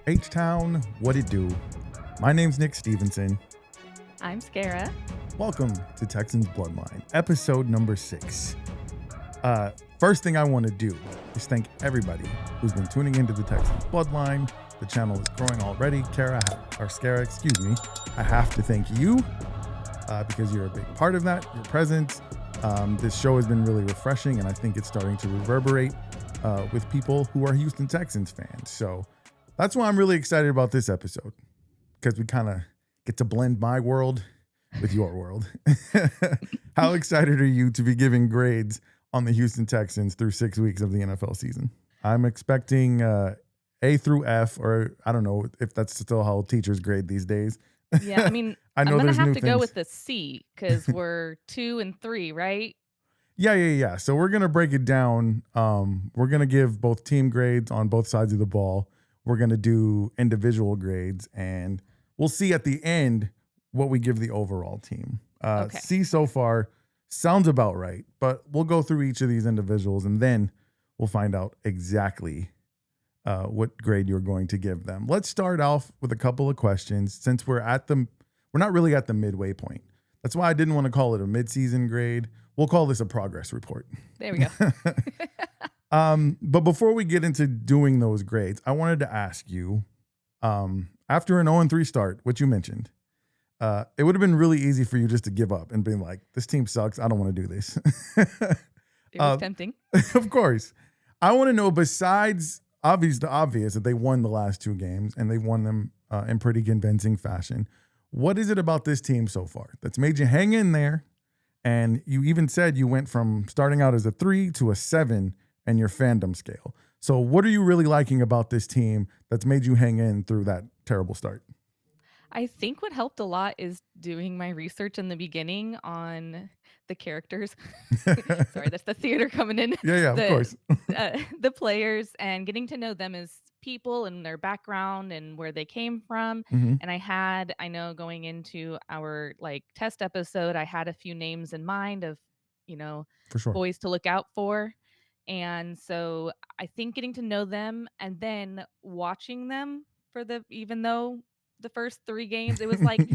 H-Town, what it do? My name's Nick Stevenson. I'm Scara. Welcome to Texans Bloodline, episode number 6. First thing I want to do is thank everybody who's been tuning into the Texans Bloodline. The channel is growing already. Scara, excuse me. I have to thank you because you're a big part of that. Your presence. This show has been really refreshing, and I think it's starting to reverberate with people who are Houston Texans fans. So that's why I'm really excited about this episode, because we kind of get to blend my world with your world. How excited are you to be giving grades on the Houston Texans through 6 weeks of the NFL season? I'm expecting A through F, or I don't know if that's still how teachers grade these days. Yeah, I mean, I know I'm going there's to have new to things. go with the C because we're 2 and 3, right? Yeah. So we're going to break it down. We're going to give both team grades on both sides of the ball. We're going to do individual grades, and we'll see at the end what we give the overall team. Okay. C so far sounds about right, but we'll go through each of these individuals, and then we'll find out exactly what grade you're going to give them. Let's start off with a couple of questions since we're not really at the midway point. That's why I didn't want to call it a midseason grade. We'll call this a progress report. There we go. But before we get into doing those grades, I wanted to ask you, after an 0-3 start, which you mentioned, it would have been really easy for you just to give up and be like, this team sucks. I don't want to do this. It was tempting. Of course. I want to know, besides the obvious that they won the last 2 games and they won them in pretty convincing fashion, what is it about this team so far that's made you hang in there? And you even said you went from starting out as a 3 to a 7 in your fandom scale. So what are you really liking about this team that's made you hang in through that terrible start? I think what helped a lot is doing my research in the beginning on the characters. Sorry, that's the theater coming in. Yeah, of course. The players, and getting to know them as people and their background and where they came from. Mm-hmm. And I know going into our test episode, I had a few names in mind of, For sure. boys to look out for. And so I think getting to know them and then watching them even though the first 3 games, it was like,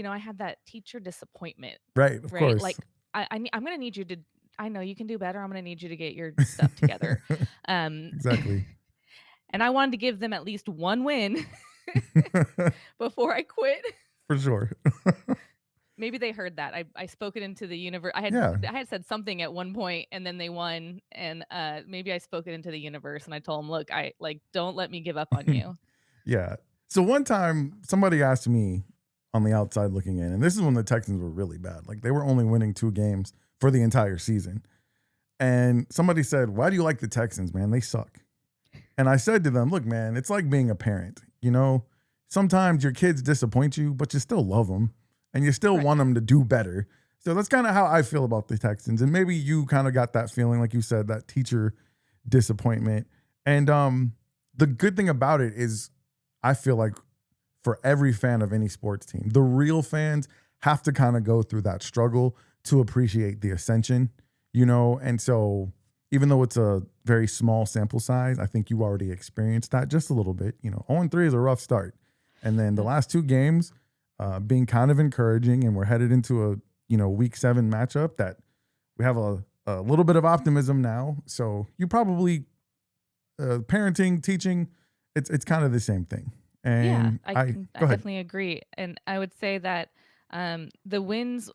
I had that teacher disappointment. Right, of course. Like I'm going to need you to, I know you can do better. I'm going to need you to get your stuff together. Exactly. And I wanted to give them at least 1 win before I quit. For sure. Maybe they heard that. I spoke it into the universe. I had said something at one point, and then they won. And maybe I spoke it into the universe, and I told them, "Look, don't let me give up on you." Yeah. So one time, somebody asked me on the outside looking in, and this is when the Texans were really bad. Like, they were only winning 2 games for the entire season. And somebody said, "Why do you like the Texans, man? They suck." And I said to them, "Look, man, it's like being a parent. Sometimes your kids disappoint you, but you still love them. And you still want them to do better." So that's kind of how I feel about the Texans. And maybe you kind of got that feeling, like you said, that teacher disappointment. And the good thing about it is I feel like for every fan of any sports team, the real fans have to kind of go through that struggle to appreciate the ascension, And so even though it's a very small sample size, I think you already experienced that just a little bit. 0-3 is a rough start. And then the last 2 games, being kind of encouraging, and we're headed into a week 7 matchup that we have a little bit of optimism now. So you probably parenting, teaching, it's kind of the same thing. And I definitely agree. And I would say that the wins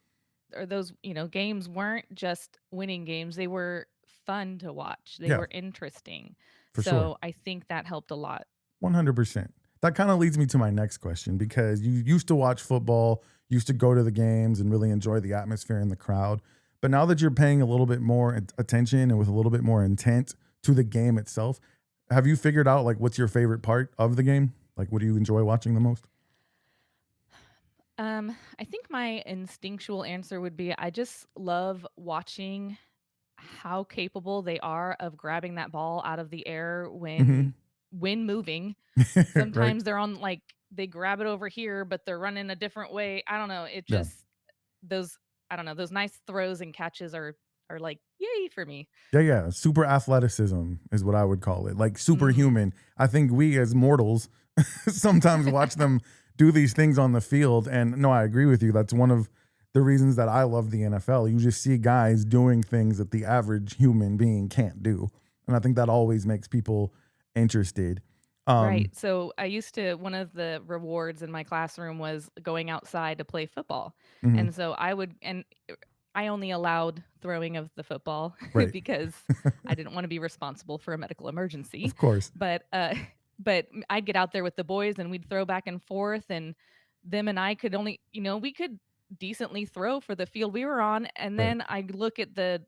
or those games weren't just winning games; they were fun to watch. They were interesting. For so sure. I think that helped a lot. 100%. That kind of leads me to my next question, because you used to watch football, used to go to the games and really enjoy the atmosphere and the crowd. But now that you're paying a little bit more attention and with a little bit more intent to the game itself, have you figured out like what's your favorite part of the game? Like, what do you enjoy watching the most? I think my instinctual answer would be I just love watching how capable they are of grabbing that ball out of the air Hmm. when moving. Right. Sometimes they're on like they grab it over here, but they're running a different way. I don't know. It Yeah. just those I don't know, those nice throws and catches are like yay for me. Yeah, yeah. Super athleticism is what I would call it. Like Mhm. superhuman. I think we as mortals sometimes watch them do these things on the field. And no, I agree with you. That's one of the reasons that I love the NFL. You just see guys doing things that the average human being can't do. And I think that always makes people interested. Right. Um, So I used to one of the rewards in my classroom was going outside to play football. mhm, And so I only allowed throwing of the football right. because I didn't want to be responsible for a medical emergency. Of course. But I'd get out there with the boys and we'd throw back and forth and them and I could only, we could decently throw for the field we were on and Right. then I look at the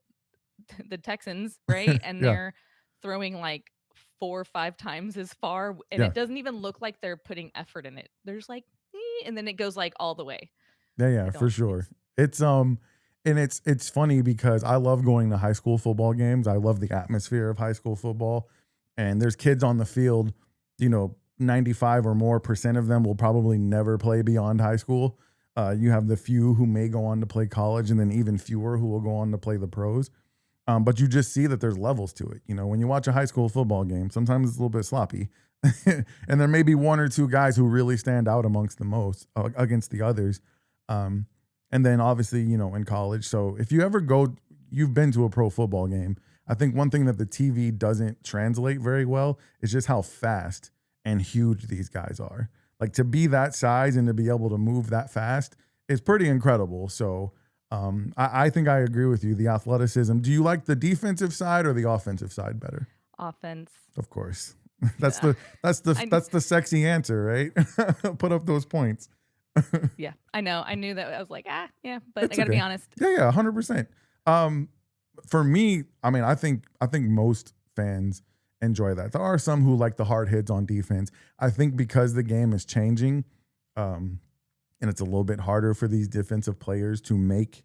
Texans, right? And Yeah. they're throwing like 4 or 5 times as far, and Yeah. it doesn't even look like they're putting effort in it. They're just like, and then it goes like all the way. Yeah, I yeah, for don't. sure. It's It's and it's funny because I love going to high school football games. I love the atmosphere of high school football. And there's kids on the field, 95 or more percent of them will probably never play beyond high school. You have the few who may go on to play college, and then even fewer who will go on to play the pros. But you just see that there's levels to it. When you watch a high school football game, sometimes it's a little bit sloppy. And there may be one or two guys who really stand out amongst the most against the others. Um, and then obviously, in college. So if you ever you've been to a pro football game. I think one thing that the TV doesn't translate very well is just how fast and huge these guys are. Like to be that size and to be able to move that fast is pretty incredible. So I think I agree with you. The athleticism. Do you like the defensive side or the offensive side better? offense. Of course. That's Yeah. the that's the I that's the sexy answer, right? Put up those points. yeah, I know. I knew that. I was like, yeah, but I It's got to be okay. honest. Yeah, yeah, 100%. Um, for me, I mean, I think most fans enjoy that. There are some who like the hard hits on defense. I think because the game is changing, um, and it's a little bit harder for these defensive players to make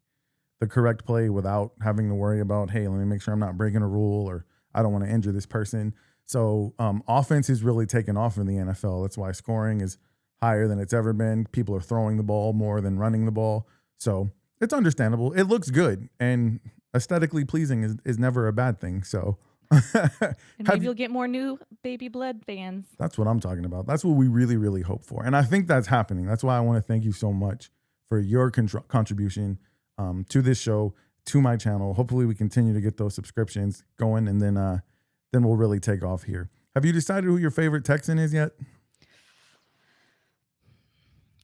the correct play without having to worry about, hey, let me make sure I'm not breaking a rule or I don't want to injure this person. So offense is really taken off in the NFL. That's why scoring is higher than it's ever been. People are throwing the ball more than running the ball. So it's understandable. It looks good and aesthetically pleasing is never a bad thing. So And have maybe you, you'll get more new baby blood fans. that's what I'm talking about. That's what we really, really hope for. And I think that's happening. That's why I want to thank you so much for your contribution to this show, to my channel. Hopefully, we continue to get those subscriptions going, and then we'll really take off here. Have you decided who your favorite Texan is yet?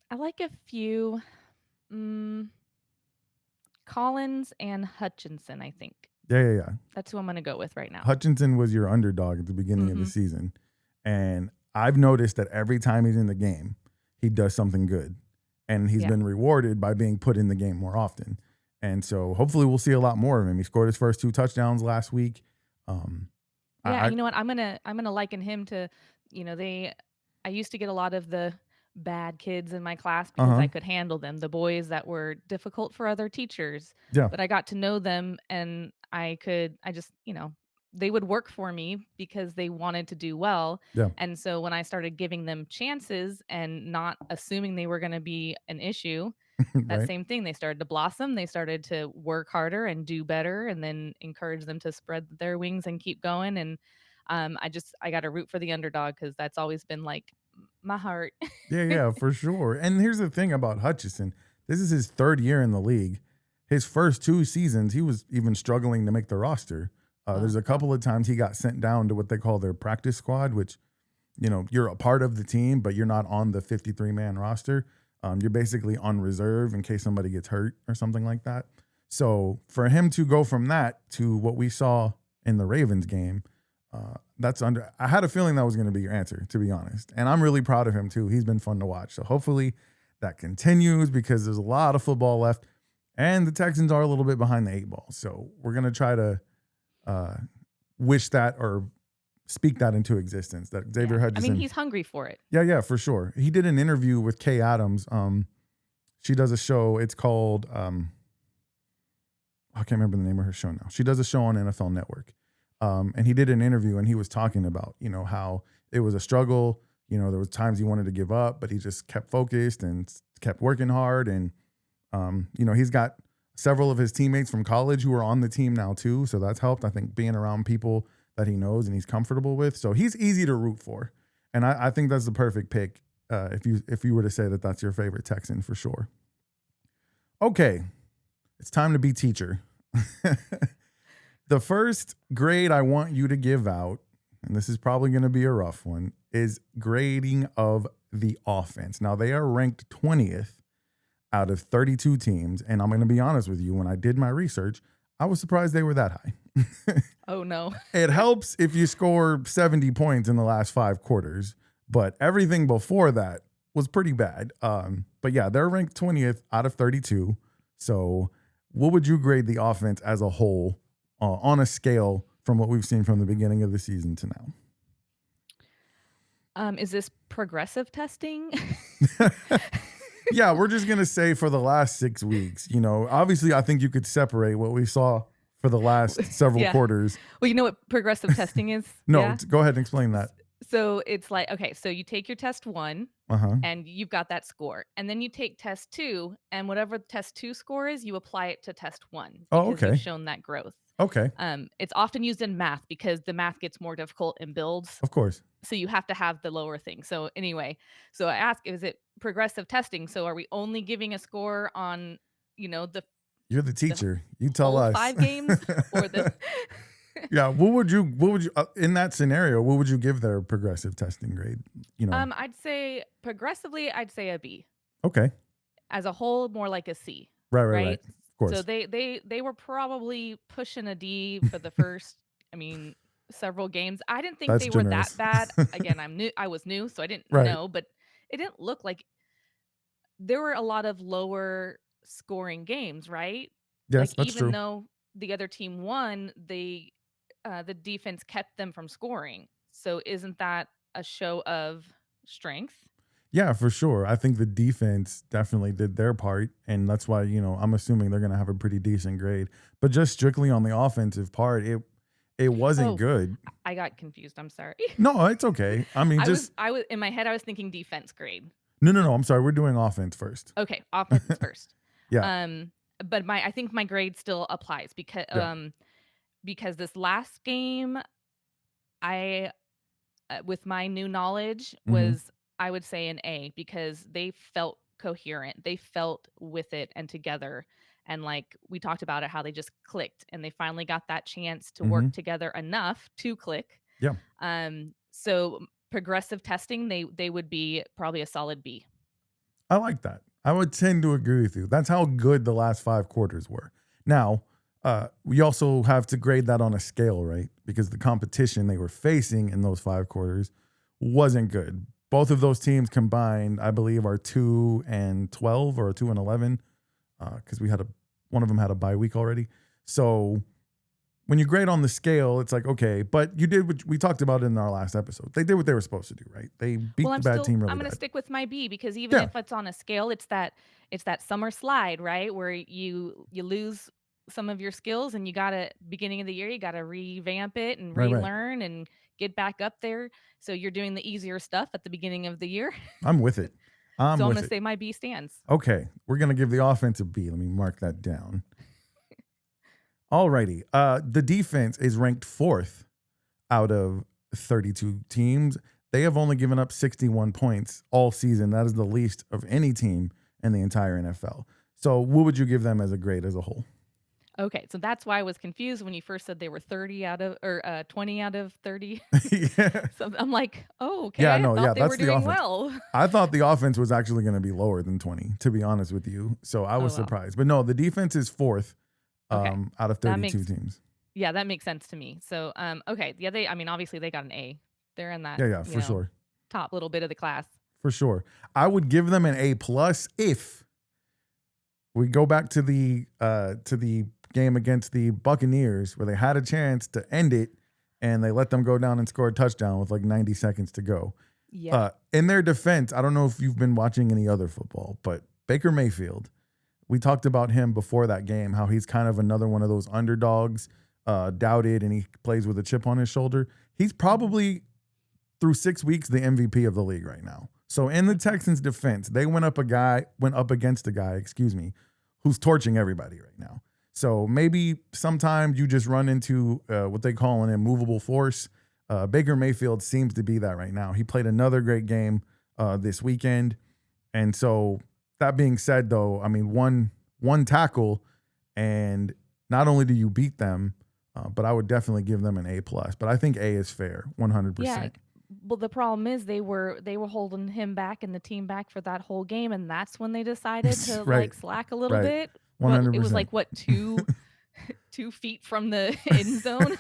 I like a few. Mm, Collins and Hutchinson, I think. Yeah, yeah, yeah. That's who I'm going to go with right now. Hutchinson was your underdog at the beginning of the Mhm. season, and I've noticed that every time he's in the game, he does something good, and he's Yeah. been rewarded by being put in the game more often. And so, hopefully, we'll see a lot more of him. He scored his first 2 touchdowns last week. Um, Yeah, I you know what? I'm gonna liken him to, they I used to get a lot of the bad kids in my class because huh, I could handle them, the boys that were difficult for other teachers, yeah, but I got to know them and I just, they would work for me because they wanted to do well. yeah, And so when I started giving them chances and not assuming they were going to be an issue, that right. same thing. They started to blossom. They started to work harder and do better, and then encourage them to spread their wings and keep going. And I got to root for the underdog because that's always been like my heart. Yeah, yeah, for sure. And here's the thing about Hutchison. This is his third year in the league. His first 2 seasons, he was even struggling to make the roster. Oh There's a yeah, couple of times he got sent down to what they call their practice squad, which, you're a part of the team, but you're not on the 53-man roster. You're basically on reserve in case somebody gets hurt or something like that. So for him to go from that to what we saw in the Ravens game, I had a feeling that was going to be your answer, to be honest. And I'm really proud of him too. He's been fun to watch. So hopefully that continues because there's a lot of football left, and the Texans are a little bit behind the 8 ball. So we're gonna try to uh, wish that or speak that into existence. That Xavier I mean, Hutchinson. he's hungry for it. Yeah, for sure. He did an interview with Kay Adams. She does a show. It's called I can't remember the name of her show now. She does a show on NFL Network. And he did an interview and he was talking about, how it was a struggle. There was times he wanted to give up, but he just kept focused and kept working hard. And, he's got several of his teammates from college who are on the team now too. So that's helped, I think, being around people that he knows and he's comfortable with. So he's easy to root for. And I think that's the perfect pick if you were to say that that's your favorite Texan for sure. Okay, it's time to be teacher. The first grade I want you to give out, and this is probably going to be a rough one, is grading of the offense. Now, they are ranked 20th out of 32 teams, and I'm going to be honest with you, when I did my research, I was surprised they were that high. Oh, no. It helps if you score 70 points in the last 5 quarters, but everything before that was pretty bad. But yeah, they're ranked 20th out of 32. So what would you grade the offense as a whole on a scale from what we've seen from the beginning of the season to now? Is this progressive testing? Yeah, we're just going to say for the last 6 weeks, obviously I think you could separate what we saw for the last several quarters. Well, you know what progressive testing is? No, yeah? Go ahead and explain that. So it's like, okay, so you take your test 1 and you've got that score. And then you take test 2 and whatever test 2 score is, you apply it to test 1 because Oh, okay. you've shown that growth. Okay. It's often used in math because the math gets more difficult in builds. Of course. So you have to have the lower thing. So anyway, so I ask, is it progressive testing? So are we only giving a score on, the You're the teacher. You tell whole us. 5 games or the Yeah, what would you in that scenario, what would you give their progressive testing grade? I'd say progressively, I'd say a B. Okay. As a whole, more like a C. Right. Of course. So they were probably pushing a D for the first, several games. I didn't think That's they generous. were that bad. Again, I was new, so I didn't know, but it didn't look like there were a lot of lower scoring games, right? Yes, Like that's even true. though the other team won, the defense kept them from scoring. So isn't that a show of strength? Yeah, for sure. I think the defense definitely did their part, and that's why, I'm assuming they're going to have a pretty decent grade. But just strictly on the offensive part, it wasn't good. I got confused. I'm sorry. No, it's okay. I mean, I was in my head I was thinking defense grade. No. I'm sorry. We're doing offense first. Okay, offense first. Yeah. But I think my grade still applies because this last game I with my new knowledge was I would say an A because they felt coherent. They felt with it and together. And like we talked about it, how they just clicked and they finally got that chance to work together enough to click. Yeah. So progressive testing, they would be probably a solid B. I like that. I would tend to agree with you. That's how good the last 5 quarters were. Now, we also have to grade that on a scale, right? Because the competition they were facing in those 5 quarters wasn't good. Both of those teams combined, I believe, are 2-12 or 2-11, because one of them had a bye week already. So when you grade on the scale, it's like, okay, but you did what we talked about in our last episode. They did what they were supposed to do, right? They beat the bad team really I'm going to bad. stick with my B because even if it's on a scale, it's that summer slide, right? Where you lose some of your skills and beginning of the year, you got to revamp it and relearn and get back up there. So you're doing the easier stuff at the beginning of the year. I'm with it. I'm going to say my B stands. Okay. We're going to give the offense a B. Let me mark that down. Alrighty. The defense is ranked 4th out of 32 teams. They have only given up 61 points all season. That is the least of any team in the entire NFL. So what would you give them as a grade as a whole? Okay, so that's why I was confused when you first said they were 20 out of 30. Yeah. So I'm like, oh, okay. Yeah, no, I thought they that's were the doing offense. well. I thought the offense was actually going to be lower than 20, to be honest with you. So I was surprised. But no, the defense is 4th out of 32 teams. Yeah, that makes sense to me. So, okay. Yeah, obviously they got an A. They're in that for sure. top little bit of the class. For sure. I would give them an A+ if we go back to the game against the Buccaneers where they had a chance to end it and they let them go down and score a touchdown with like 90 seconds to go. Yeah. In their defense, I don't know if you've been watching any other football, but Baker Mayfield, we talked about him before that game, how he's kind of another one of those underdogs, doubted, and he plays with a chip on his shoulder. He's probably, through 6 weeks, the MVP of the league right now. So in the Texans' defense, they went up against a guy, who's torching everybody right now. So maybe sometimes you just run into what they call an immovable force. Baker Mayfield seems to be that right now. He played another great game this weekend. And so that being said, though, I mean, one tackle, and not only do you beat them, but I would definitely give them an A+. But I think A is fair, 100%. Yeah. Well, the problem is they were holding him back and the team back for that whole game, and that's when they decided to Right. slack a little Right. bit. 100%. It was like what 2 feet from the end zone.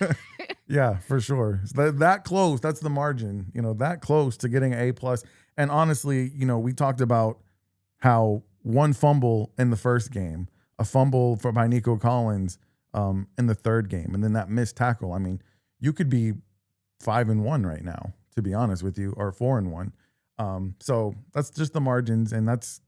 Yeah, for sure. So that close, that's the margin, that close to getting an A+. And honestly, we talked about how one fumble in the first game, a fumble by Nico Collins in the third game, and then that missed tackle. I mean, you could be 5-1 right now, to be honest with you, or 4-1. So that's just the margins. And that's,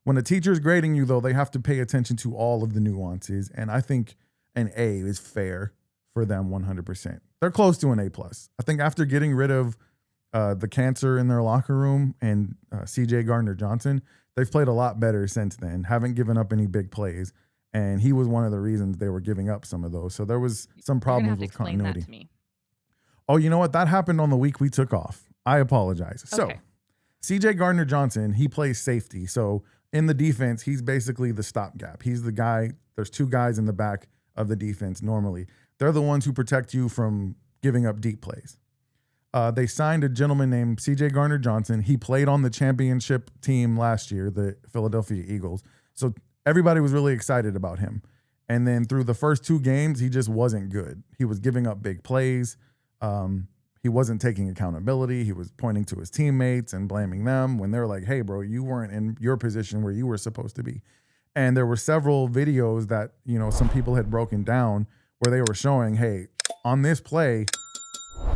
when a teacher's grading you, though, they have to pay attention to all of the nuances. And I think an A is fair for them 100%. They're close to an A+. I think after getting rid of the cancer in their locker room and CJ Gardner-Johnson, they've played a lot better since then, haven't given up any big plays. And he was one of the reasons they were giving up some of those. So there was some problems with continuity. That to me. Oh, you know what? That happened on the week we took off. I apologize. Okay. So CJ Gardner-Johnson, he plays safety. So in the defense, he's basically the stopgap. He's the guy. There's two guys in the back of the defense normally. They're the ones who protect you from giving up deep plays. They signed a gentleman named CJ Gardner-Johnson. He played on the championship team last year, the Philadelphia Eagles. So everybody was really excited about him. And then through the first 2 games, he just wasn't good. He was giving up big plays. He wasn't taking accountability. He was pointing to his teammates and blaming them when they're like, hey, bro, you weren't in your position where you were supposed to be. And there were several videos that, some people had broken down where they were showing, hey, on this play,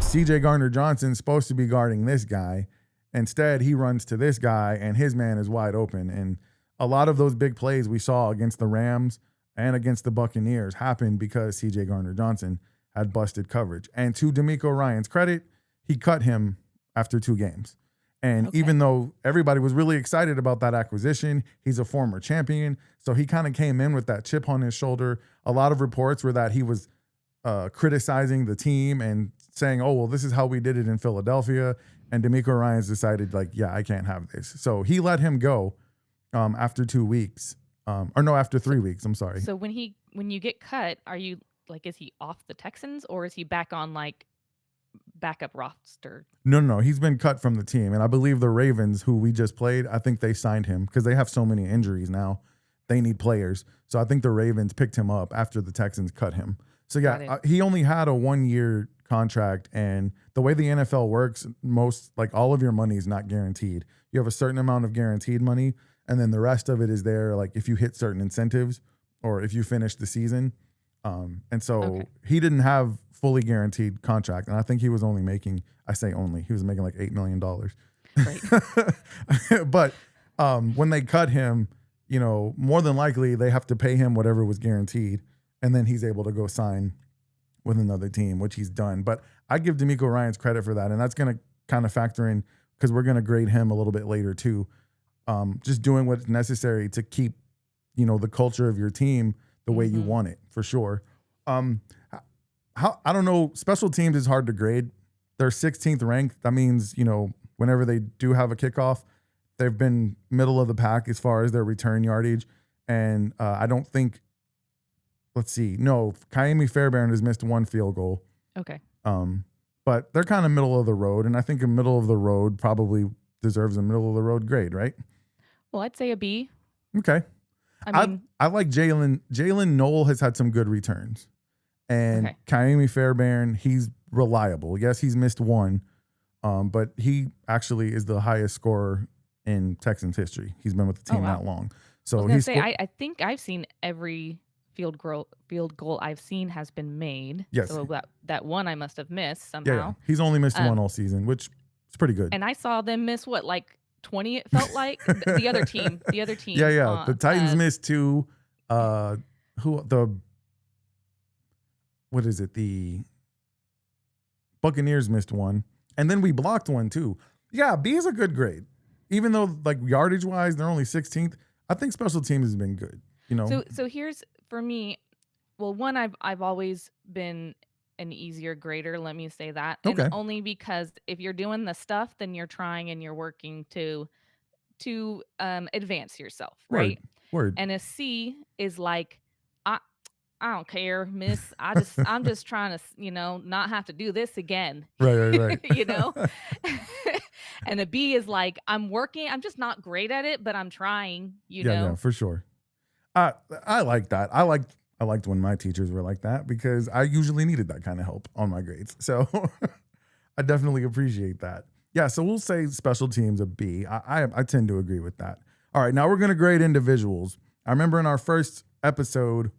CJ Gardner-Johnson's supposed to be guarding this guy. Instead, he runs to this guy and his man is wide open. And a lot of those big plays we saw against the Rams and against the Buccaneers happened because CJ Gardner-Johnson had busted coverage. And to DeMeco Ryans' credit, he cut him after 2 games. And even though everybody was really excited about that acquisition, he's a former champion. So he kind of came in with that chip on his shoulder. A lot of reports were that he was criticizing the team and saying, oh, well, this is how we did it in Philadelphia. And DeMeco Ryans decided, yeah, I can't have this. So he let him go after 2 weeks. After 3 weeks. I'm sorry. So when you get cut, are you is he off the Texans or is he back on backup roster? No. He's been cut from the team. And I believe the Ravens, who we just played, I think they signed him because they have so many injuries now. They need players. So I think the Ravens picked him up after the Texans cut him. So yeah, he only had a 1-year contract. And the way the NFL works, all of your money is not guaranteed. You have a certain amount of guaranteed money. And then the rest of it is there, if you hit certain incentives or if you finish the season. And so he didn't have fully guaranteed contract. And I think he was only making, he was making $8 million. Right. But when they cut him, more than likely they have to pay him whatever was guaranteed. And then he's able to go sign with another team, which he's done. But I give DeMeco Ryans credit for that. And that's going to kind of factor in because we're going to grade him a little bit later too. Just doing what's necessary to keep, the culture of your team the way you want it, for sure. I don't know. Special teams is hard to grade. They're 16th ranked. That means, whenever they do have a kickoff, they've been middle of the pack as far as their return yardage. And I don't think, Kaimi Fairbairn has missed 1 field goal. Okay. But they're kind of middle of the road. And I think a middle of the road probably deserves a middle of the road grade, right? Well, I'd say a B. Okay. I mean, I like Jalen. Jalen Noel has had some good returns. And Kaimi Fairbairn, he's reliable. Yes, he's missed 1, but he actually is the highest scorer in Texans history. He's been with the team that long. So I think I've seen every field goal I've seen has been made. Yes. So that one I must have missed Yeah, somehow. he's only missed one all season, which is pretty good. And I saw them miss what, like 20, it felt like? The other team. Yeah. The Titans missed 2. What is it? The Buccaneers missed 1. And then we blocked 1 too. Yeah, B is a good grade. Even though, like, yardage wise, they're only 16th. I think special teams has been good. So here's for me. Well, one, I've always been an easier grader. Let me say that, Okay. and only because if you're doing the stuff, then you're trying and you're working to advance yourself, right? Word. And a C is like, I don't care, miss. I'm just trying to, not have to do this again. Right. And a B is like, I'm working. I'm just not great at it, but I'm trying. Yeah, for sure. I like that. I liked when my teachers were like that because I usually needed that kind of help on my grades. So I definitely appreciate that. Yeah, so we'll say special teams a B. I tend to agree with that. All right, now we're going to grade individuals. I remember in our first episode,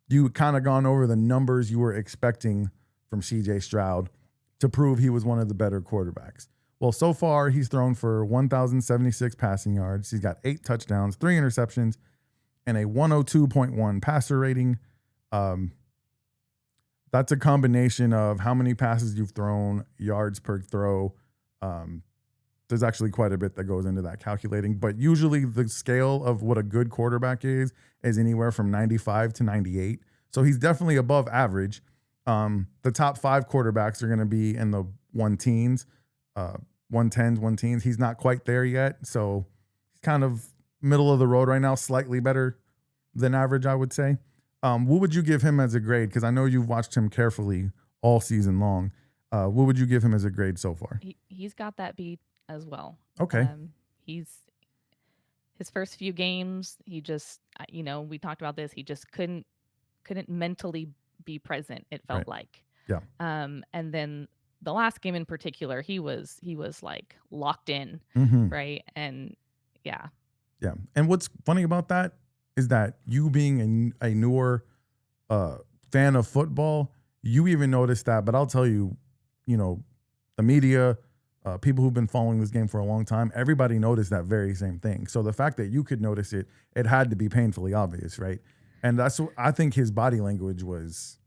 you kind of gone over the numbers you were expecting from CJ Stroud to prove he was one of the better quarterbacks. Well, so far, he's thrown for 1,076 passing yards. He's got 8 touchdowns, 3 interceptions, and a 102.1 passer rating. That's a combination of how many passes you've thrown, yards per throw. There's actually quite a bit that goes into that calculating, but usually the scale of what a good quarterback is anywhere from 95 to 98. So he's definitely above average. The top 5 quarterbacks are going to be in the 110s, 110s. He's not quite there yet. So he's kind of middle of the road right now, slightly better than average, I would say. What would you give him as a grade? Because I know you've watched him carefully all season long. What would you give him as a grade so far? He's got that B as well. Okay. His first few games, he just, we talked about this. He just couldn't mentally be present. It felt like. Yeah. And then the last game in particular, he was like locked in, right? And yeah. Yeah. And what's funny about that is that you being a newer fan of football, you even noticed that. But I'll tell you, the media, people who've been following this game for a long time, everybody noticed that very same thing. So the fact that you could notice it, it had to be painfully obvious, right? And I think his body language was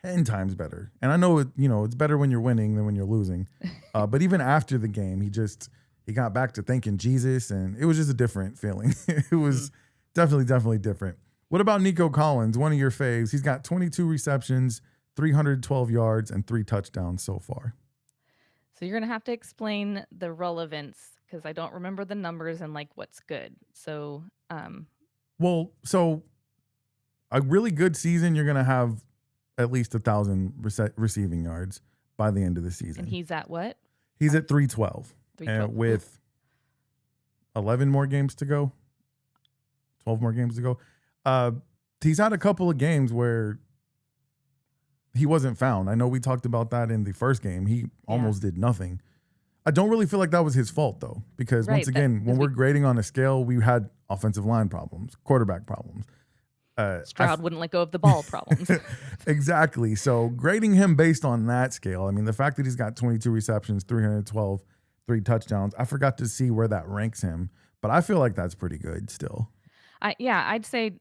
10 times better. And I know it's better when you're winning than when you're losing. But even after the game, he got back to thanking Jesus, and it was just a different feeling. It was definitely different. What about Nico Collins, one of your faves? He's got 22 receptions, 312 yards, and 3 touchdowns so far. So you're going to have to explain the relevance because I don't remember the numbers and like what's good. So, so a really good season, you're going to have at least 1,000 receiving yards by the end of the season. And he's at what? He's at 312. And with 11 more games to go, 12 more games to go. He's had a couple of games where he wasn't found. I know we talked about that in the first game. He almost did nothing. I don't really feel like that was his fault, though, because once again, when we're grading on a scale, we had offensive line problems, quarterback problems. Stroud wouldn't let go of the ball problems. Exactly. So grading him based on that scale, I mean, the fact that he's got 22 receptions, 312, 3 touchdowns, I forgot to see where that ranks him, but I feel like that's pretty good still. I'd say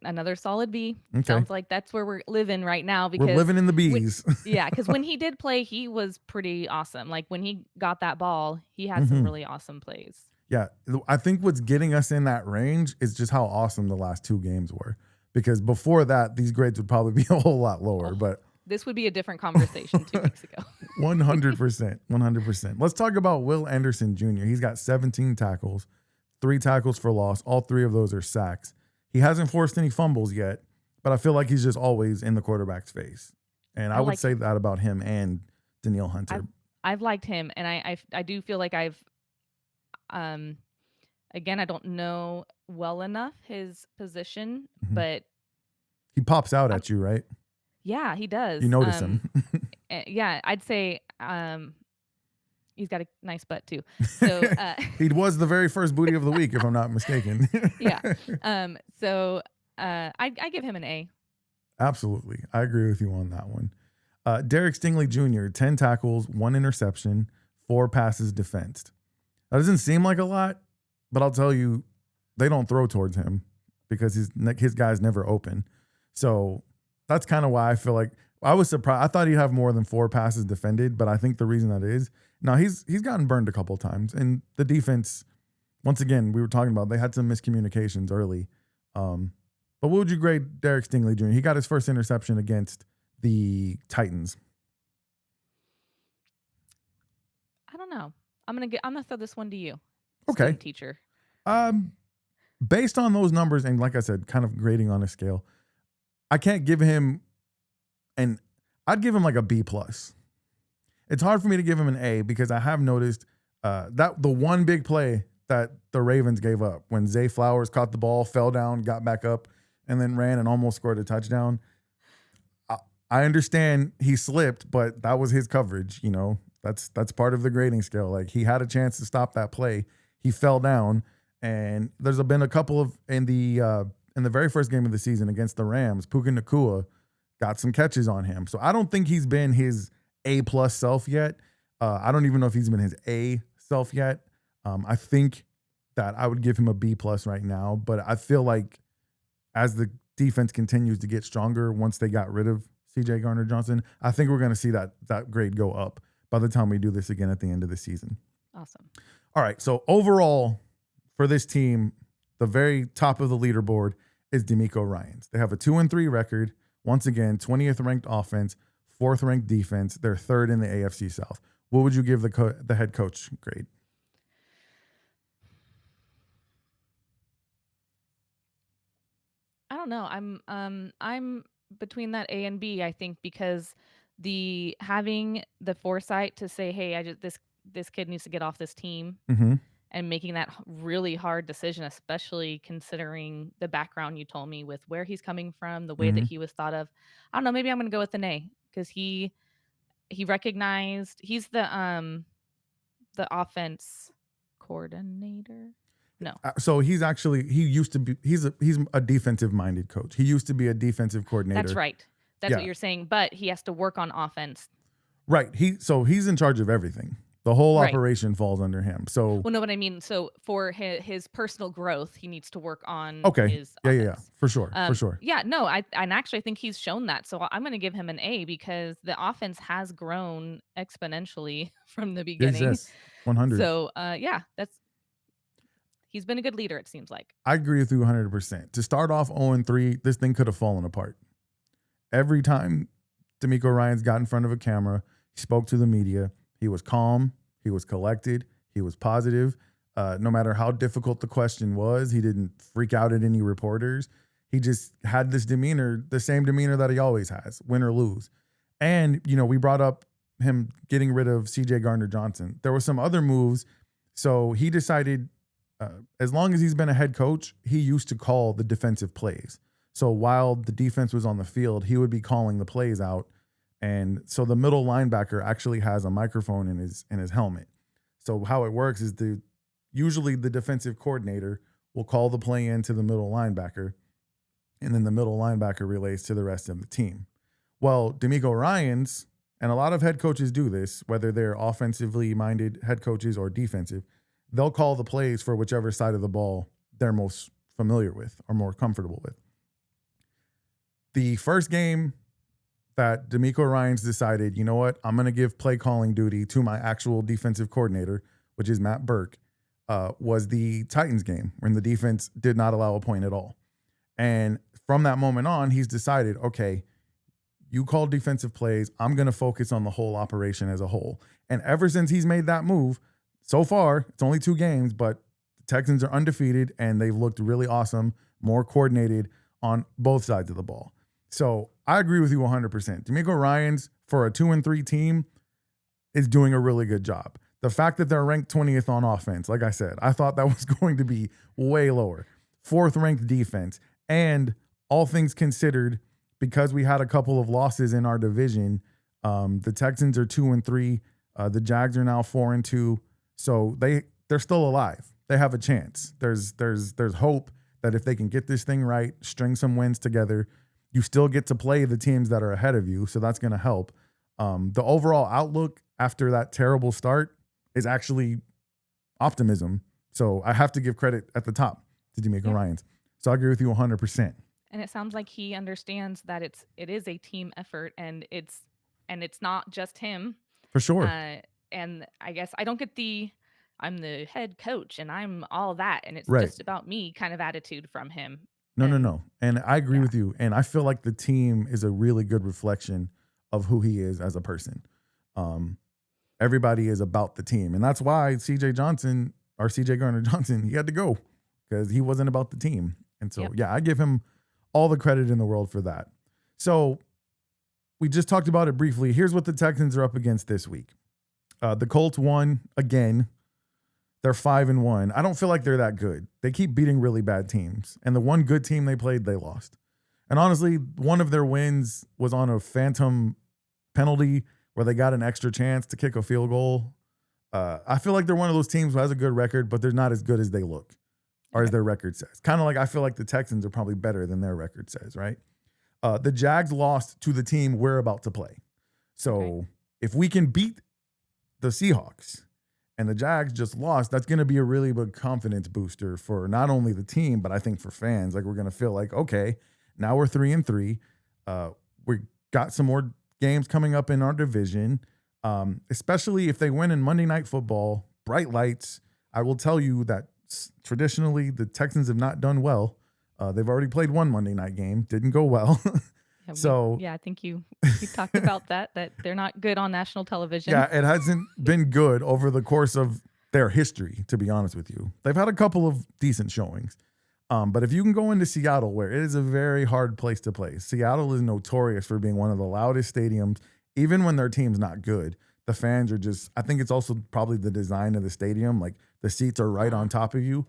another solid B. Okay. Sounds like that's where we're living right now. Because we're living in the B's. Because when he did play, he was pretty awesome. Like when he got that ball, he had some really awesome plays. Yeah, I think what's getting us in that range is just how awesome the last 2 games were. Because before that, these grades would probably be a whole lot lower. But this would be a different conversation 2 weeks ago. 100%. Let's talk about Will Anderson Jr. He's got 17 tackles, 3 tackles for loss. All 3 of those are sacks. He hasn't forced any fumbles yet, but I feel like he's just always in the quarterback's face. And I would say that about him and Danielle Hunter. I've liked him, and I do feel like I've again, I don't know well enough his position, but he pops out at you, right? Yeah, he does. You notice him. Yeah, I'd say he's got a nice butt too. So he was the very first booty of the week, if I'm not mistaken. Yeah. So I give him an A. Absolutely. I agree with you on that one. Derek Stingley Jr., 10 tackles, 1 interception, 4 passes defensed. That doesn't seem like a lot, but I'll tell you, they don't throw towards him because his guy's never open. So that's kind of why I feel like I was surprised. I thought he'd have more than 4 passes defended, but I think the reason that is, now he's gotten burned a couple of times. And the defense, once again, we were talking about, they had some miscommunications early. But what would you grade Derek Stingley Jr.? He got his first interception against the Titans. I don't know. I'm gonna throw this one to you. Okay. Student teacher. Based on those numbers, and like I said, kind of grading on a scale, I can't give him I'd give him like a B+. It's hard for me to give him an A because I have noticed that the one big play that the Ravens gave up when Zay Flowers caught the ball, fell down, got back up, and then ran and almost scored a touchdown. I understand he slipped, but that was his coverage. You know, that's part of the grading scale. Like, he had a chance to stop that play. He fell down, and there's been a couple of in the very first game of the season against the Rams, Puka Nacua got some catches on him. So I don't think he's been his A+ self yet. I don't even know if he's been his A self yet. I think that I would give him a B+ right now, but I feel like as the defense continues to get stronger, once they got rid of CJ Gardner-Johnson, I think we're going to see that grade go up by the time we do this again at the end of the season. Awesome. All right. So overall for this team, the very top of the leaderboard is DeMeco Ryans. They have a 2-3 record. Once again, 20th ranked offense, 4th ranked defense. They're 3rd in the AFC South. What would you give the head coach grade? I don't know. I'm between that A and B, I think, because having the foresight to say, hey, this kid needs to get off this team, and making that really hard decision, especially considering the background you told me with where he's coming from, the way that he was thought of. I don't know, maybe I'm going to go with an A because he recognized he's the offense coordinator. No. So he's a defensive minded coach. He used to be a defensive coordinator. That's right. That's what you're saying. But he has to work on offense. Right. He's in charge of everything. The whole operation falls under him. So, well, no, what I mean, so for his personal growth, he needs to work on his offense. Yeah, for sure, for sure. Yeah, no, I actually think he's shown that. So I'm going to give him an A because the offense has grown exponentially from the beginning. Yes, 100. So, he's been a good leader, it seems like. I agree with you 100%. To start off 0-3, this thing could have fallen apart. Every time DeMeco Ryans got in front of a camera, he spoke to the media. He was calm. He was collected. He was positive. No matter how difficult the question was, he didn't freak out at any reporters. He just had this demeanor, the same demeanor that he always has, win or lose. And, we brought up him getting rid of CJ Gardner-Johnson. There were some other moves. So he decided, as long as he's been a head coach, he used to call the defensive plays. So while the defense was on the field, he would be calling the plays out. And so the middle linebacker actually has a microphone in his helmet. So how it works is usually the defensive coordinator will call the play into the middle linebacker, and then the middle linebacker relays to the rest of the team. Well, DeMeco Ryans, and a lot of head coaches do this, whether they're offensively minded head coaches or defensive, they'll call the plays for whichever side of the ball they're most familiar with or more comfortable with. The first game that DeMeco Ryans decided, you know what, I'm going to give play calling duty to my actual defensive coordinator, which is Matt Burke, was the Titans game when the defense did not allow a point at all. And from that moment on, he's decided, okay, you call defensive plays. I'm going to focus on the whole operation as a whole. And ever since he's made that move, so far, it's only 2 games, but the Texans are undefeated and they've looked really awesome, more coordinated on both sides of the ball. So I agree with you 100%. DeMeco Ryans, for a 2-3 team, is doing a really good job. The fact that they're ranked 20th on offense, like I said, I thought that was going to be way lower. 4th ranked defense. And all things considered, because we had a couple of losses in our division, the Texans are 2-3. The Jags are now 4-2. So they're still alive. They have a chance. There's hope that if they can get this thing right, string some wins together, you still get to play the teams that are ahead of you. So that's going to help. The overall outlook after that terrible start is actually optimism. So I have to give credit at the top to DeMeco Ryans. So I agree with you 100%. And it sounds like he understands that it is a team effort, and it's not just him. For sure. And I guess I don't get I'm the head coach and I'm all that, and it's Right. just about me kind of attitude from him. No. And I agree with you. And I feel like the team is a really good reflection of who he is as a person. Everybody is about the team. And that's why CJ Gardner-Johnson, he had to go because he wasn't about the team. And so, I give him all the credit in the world for that. So we just talked about it briefly. Here's what the Texans are up against this week. The Colts won again. They're 5-1. I don't feel like they're that good. They keep beating really bad teams. And the one good team they played, they lost. And honestly, one of their wins was on a phantom penalty where they got an extra chance to kick a field goal. I feel like they're one of those teams who has a good record, but they're not as good as they look or as their record says. Kind of like I feel like the Texans are probably better than their record says, right? The Jags lost to the team we're about to play. So if we can beat the Seahawks and the Jags just lost, that's going to be a really big confidence booster for not only the team, but I think for fans. Like, we're going to feel like, okay, now we're 3-3. We got some more games coming up in our division, especially if they win in Monday Night Football, bright lights. I will tell you that traditionally the Texans have not done well. They've already played one Monday night game. Didn't go well. I think you talked about that they're not good on national television. Yeah, it hasn't been good over the course of their history, to be honest with you. They've had a couple of decent showings. But if you can go into Seattle, where it is a very hard place to play, Seattle is notorious for being one of the loudest stadiums, even when their team's not good. The fans are just, I think it's also probably the design of the stadium. Like, the seats are right on top of you.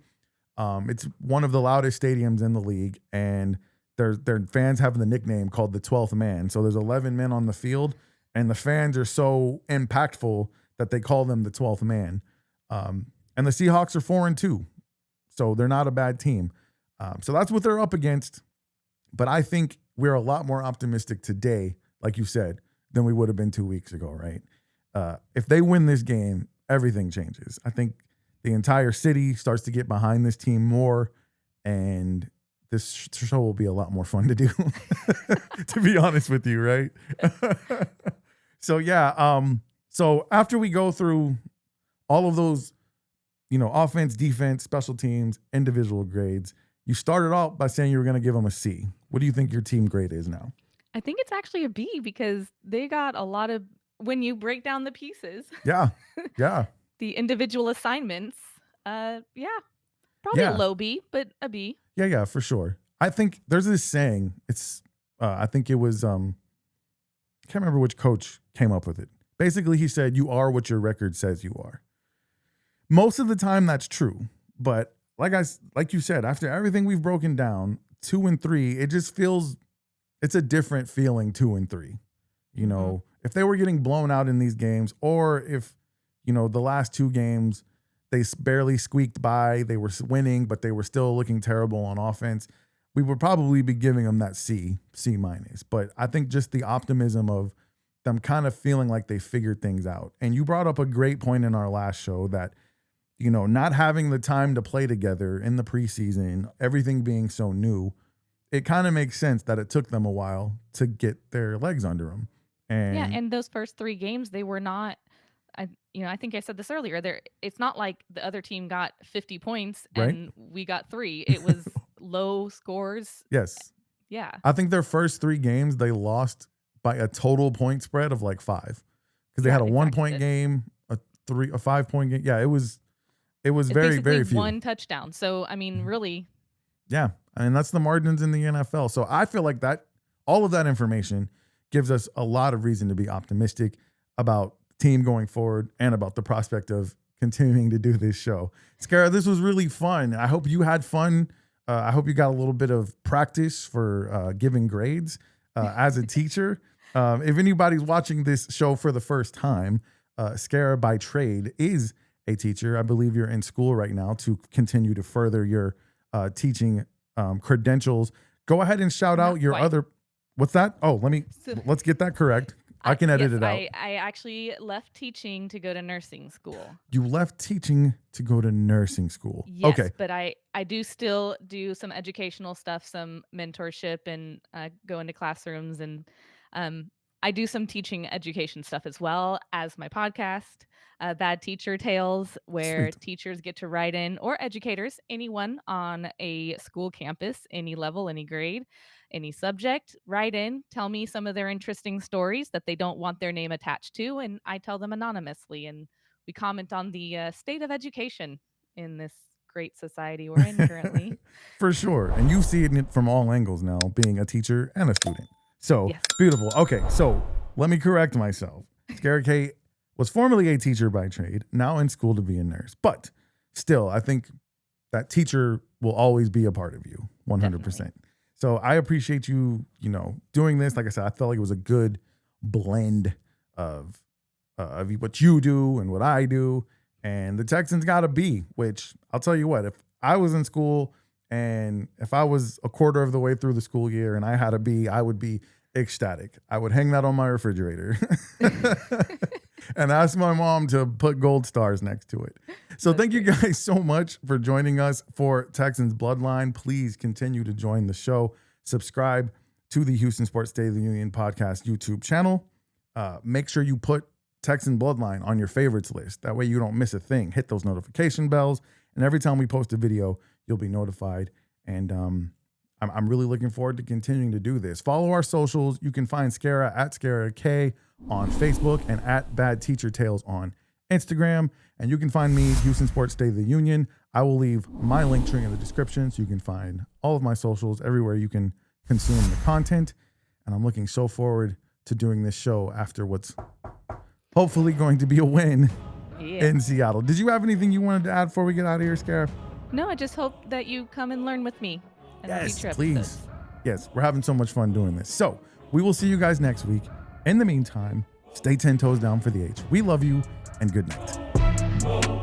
It's one of the loudest stadiums in the league, and their fans have the nickname called the 12th man. So there's 11 men on the field, and the fans are so impactful that they call them the 12th man. And the Seahawks are 4-2, so they're not a bad team. So that's what they're up against. But I think we're a lot more optimistic today, like you said, than we would have been 2 weeks ago, right? If they win this game, everything changes. I think the entire city starts to get behind this team more, and this show will be a lot more fun to do, to be honest with you, right? So after we go through all of those, offense, defense, special teams, individual grades, you started out by saying you were going to give them a C. What do you think your team grade is now? I think it's actually a B, because they got a lot of, when you break down the pieces. Yeah. The individual assignments. Probably a low B, but a B. Yeah, for sure. I think there's this saying. It's, I think it was, I can't remember which coach came up with it. Basically, he said, you are what your record says you are. Most of the time, that's true. But like you said, after everything we've broken down, 2-3, it just feels, it's a different feeling, 2-3. If they were getting blown out in these games, or if, the last two games, they barely squeaked by, they were winning, but they were still looking terrible on offense, we would probably be giving them that C-. But I think just the optimism of them kind of feeling like they figured things out. And you brought up a great point in our last show that, not having the time to play together in the preseason, everything being so new, it kind of makes sense that it took them a while to get their legs under them. And those first three games, they were not, I think I said this earlier, it's not like the other team got 50 points and we got 3. It was low scores. Yes. Yeah. I think their first 3 games, they lost by a total point spread of like 5, because they had a 1-point game, a 5-point game. Yeah, it was very, very few. One touchdown. So, really. Yeah. That's the margins in the NFL. So I feel like that all of that information gives us a lot of reason to be optimistic about the team going forward and about the prospect of continuing to do this show. Scara, this was really fun. I hope you had fun. I hope you got a little bit of practice for giving grades as a teacher. If anybody's watching this show for the first time, Scara by trade is a teacher. I believe you're in school right now to continue to further your teaching credentials. Go ahead and shout out your other. What's that? Oh, let's get that correct. I can edit it out. I actually left teaching to go to nursing school. You left teaching to go to nursing school. Yes, okay. But I do still do some educational stuff, some mentorship, and go into classrooms, and I do some teaching education stuff as well as my podcast, Bad Teacher Tales, where teachers get to write in, or educators, anyone on a school campus, any level, any grade, any subject, write in, tell me some of their interesting stories that they don't want their name attached to, and I tell them anonymously, and we comment on the state of education in this great society we're in currently. For sure. And you've seen it from all angles now, being a teacher and a student. So yes. Beautiful. Okay, so let me correct myself. Scara Kay was formerly a teacher by trade, now in school to be a nurse. But still, I think that teacher will always be a part of you, 100%. Definitely. So I appreciate you, doing this. Like I said, I felt like it was a good blend of what you do and what I do. And the Texans got a B, which I'll tell you what, if I was in school and if I was a quarter of the way through the school year and I had a B, I would be ecstatic. I would hang that on my refrigerator and ask my mom to put gold stars next to it. So thank you guys so much for joining us for Texans Bloodline. Please continue to join the show. Subscribe to the Houston Sports State of the Union podcast YouTube channel. Make sure you put Texan Bloodline on your favorites list. That way you don't miss a thing. Hit those notification bells, and every time we post a video, you'll be notified. And I'm really looking forward to continuing to do this. Follow our socials. You can find Scara at Scara Kay on Facebook and at Bad Teacher Tales on Instagram. And you can find me, Houston Sports State of the Union. I will leave my link tree in the description so you can find all of my socials everywhere you can consume the content. And I'm looking so forward to doing this show after what's hopefully going to be a win in Seattle. Did you have anything you wanted to add before we get out of here, Scara? No, I just hope that you come and learn with me. Yes, please. Yes, we're having so much fun doing this. So we will see you guys next week. In the meantime, stay 10 toes down for the H. We love you, and good night.